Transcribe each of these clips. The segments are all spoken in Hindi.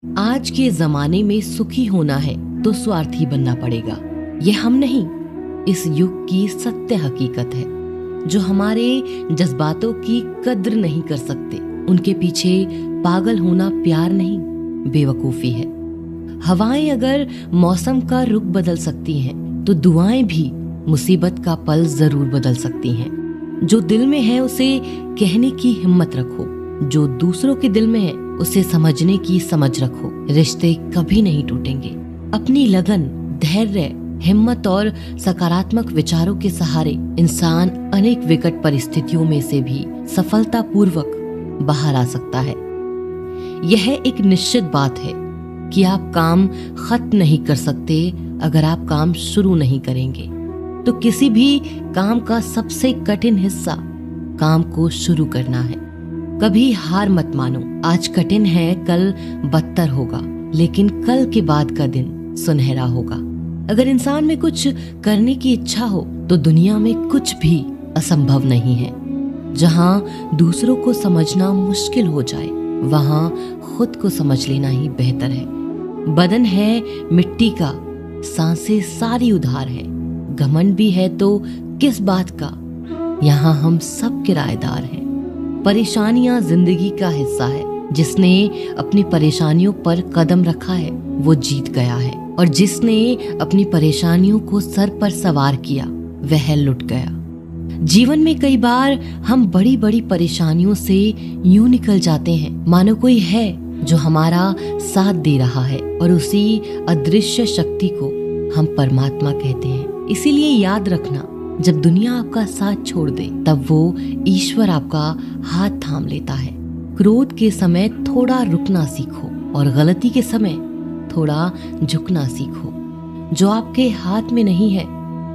आज के जमाने में सुखी होना है तो स्वार्थी बनना पड़ेगा। यह हम नहीं, इस युग की सत्य हकीकत है। जो हमारे जज्बातों की कद्र नहीं कर सकते, उनके पीछे पागल होना प्यार नहीं, बेवकूफी है। हवाएं अगर मौसम का रुख बदल सकती हैं, तो दुआएं भी मुसीबत का पल जरूर बदल सकती हैं। जो दिल में है उसे कहने की हिम्मत रखो, जो दूसरों के दिल में है उसे समझने की समझ रखो। रिश्ते कभी नहीं टूटेंगे। अपनी लगन, धैर्य, हिम्मत और सकारात्मक विचारों के सहारे इंसान अनेक विकट परिस्थितियों में से भी सफलतापूर्वक बाहर आ सकता है। यह एक निश्चित बात है कि आप काम खत्म नहीं कर सकते अगर आप काम शुरू नहीं करेंगे। तो किसी भी काम का सबसे कठिन हिस्सा काम को शुरू करना है। कभी हार मत मानो। आज कठिन है, कल बदतर होगा, लेकिन कल के बाद का दिन सुनहरा होगा। अगर इंसान में कुछ करने की इच्छा हो तो दुनिया में कुछ भी असंभव नहीं है। जहाँ दूसरों को समझना मुश्किल हो जाए, वहाँ खुद को समझ लेना ही बेहतर है। बदन है मिट्टी का, सांसें सारी उधार है। घमंड भी है तो किस बात का, यहाँ हम सब किराएदार हैं। परेशानियां जिंदगी का हिस्सा है। जिसने अपनी परेशानियों पर कदम रखा है वो जीत गया है, और जिसने अपनी परेशानियों को सर पर सवार किया वह लुट गया। जीवन में कई बार हम बड़ी बड़ी परेशानियों से यूं निकल जाते हैं मानो कोई है जो हमारा साथ दे रहा है, और उसी अदृश्य शक्ति को हम परमात्मा कहते हैं। इसीलिए याद रखना, जब दुनिया आपका साथ छोड़ दे तब वो ईश्वर आपका हाथ थाम लेता है। क्रोध के समय थोड़ा रुकना सीखो और गलती के समय थोड़ा झुकना सीखो। जो आपके हाथ में नहीं है,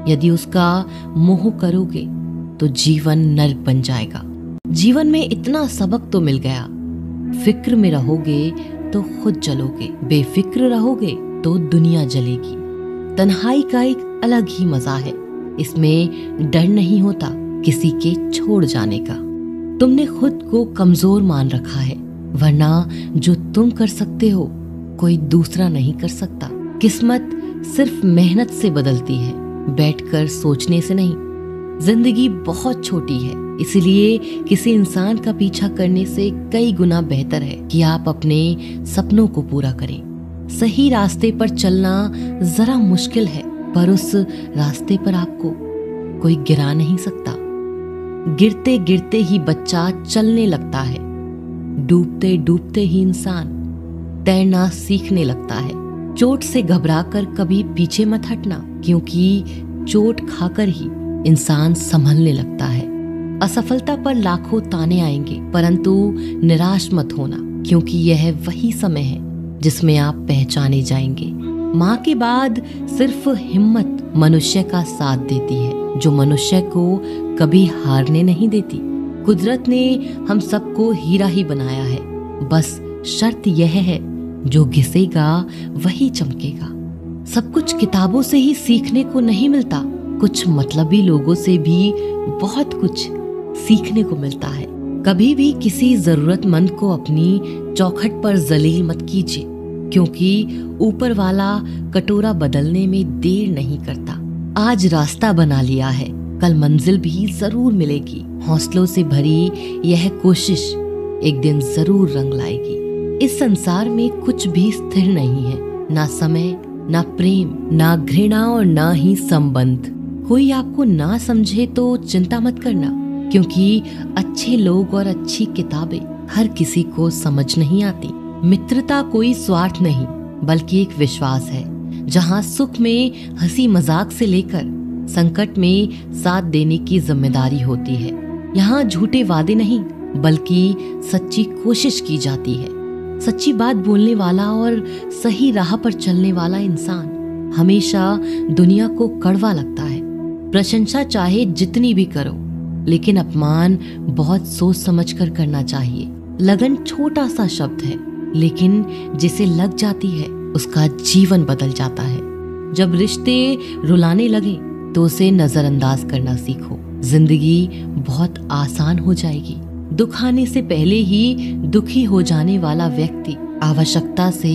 यदि उसका मोह करोगे तो जीवन नर्क बन जाएगा। जीवन में इतना सबक तो मिल गया, फिक्र में रहोगे तो खुद जलोगे, बेफिक्र रहोगे तो दुनिया जलेगी। तन्हाई का एक अलग ही मजा है। इसमें डर नहीं होता किसी के छोड़ जाने का। तुमने खुद को कमजोर मान रखा है, वरना जो तुम कर सकते हो कोई दूसरा नहीं कर सकता। किस्मत सिर्फ मेहनत से बदलती है, बैठकर सोचने से नहीं। जिंदगी बहुत छोटी है, इसलिए किसी इंसान का पीछा करने से कई गुना बेहतर है कि आप अपने सपनों को पूरा करें। सही रास्ते पर चलना जरा मुश्किल है, पर उस रास्ते पर आपको कोई गिरा नहीं सकता। गिरते गिरते ही बच्चा चलने लगता है, डूबते डूबते ही इंसान तैरना सीखने लगता है। चोट से घबराकर कभी पीछे मत हटना, क्योंकि चोट खाकर ही इंसान संभलने लगता है। असफलता पर लाखों ताने आएंगे, परंतु निराश मत होना, क्योंकि यह वही समय है जिसमें आप पहचाने जाएंगे। माँ के बाद सिर्फ हिम्मत मनुष्य का साथ देती है, जो मनुष्य को कभी हारने नहीं देती। कुदरत ने हम सबको हीरा ही बनाया है, बस शर्त यह है जो घिसेगा वही चमकेगा। सब कुछ किताबों से ही सीखने को नहीं मिलता, कुछ मतलबी लोगों से भी बहुत कुछ सीखने को मिलता है। कभी भी किसी जरूरतमंद को अपनी चौखट पर जलील मत कीजिए, क्योंकि ऊपर वाला कटोरा बदलने में देर नहीं करता। आज रास्ता बना लिया है, कल मंजिल भी जरूर मिलेगी। हौसलों से भरी यह कोशिश एक दिन जरूर रंग लाएगी। इस संसार में कुछ भी स्थिर नहीं है, ना समय, ना प्रेम, ना घृणा और ना ही संबंध। कोई आपको ना समझे तो चिंता मत करना, क्योंकि अच्छे लोग और अच्छी किताबें हर किसी को समझ नहीं आती। मित्रता कोई स्वार्थ नहीं, बल्कि एक विश्वास है, जहाँ सुख में हंसी मजाक से लेकर संकट में साथ देने की जिम्मेदारी होती है। यहाँ झूठे वादे नहीं, बल्कि सच्ची कोशिश की जाती है। सच्ची बात बोलने वाला और सही राह पर चलने वाला इंसान हमेशा दुनिया को कड़वा लगता है। प्रशंसा चाहे जितनी भी करो, लेकिन अपमान बहुत सोच समझकर करना चाहिए। लगन छोटा सा शब्द है, लेकिन जिसे लग जाती है उसका जीवन बदल जाता है। जब रिश्ते रुलाने लगे तो उसे नजरअंदाज करना सीखो। जिंदगी बहुत आसान हो जाएगी। दुख आने से पहले ही दुखी हो जाने वाला व्यक्ति आवश्यकता से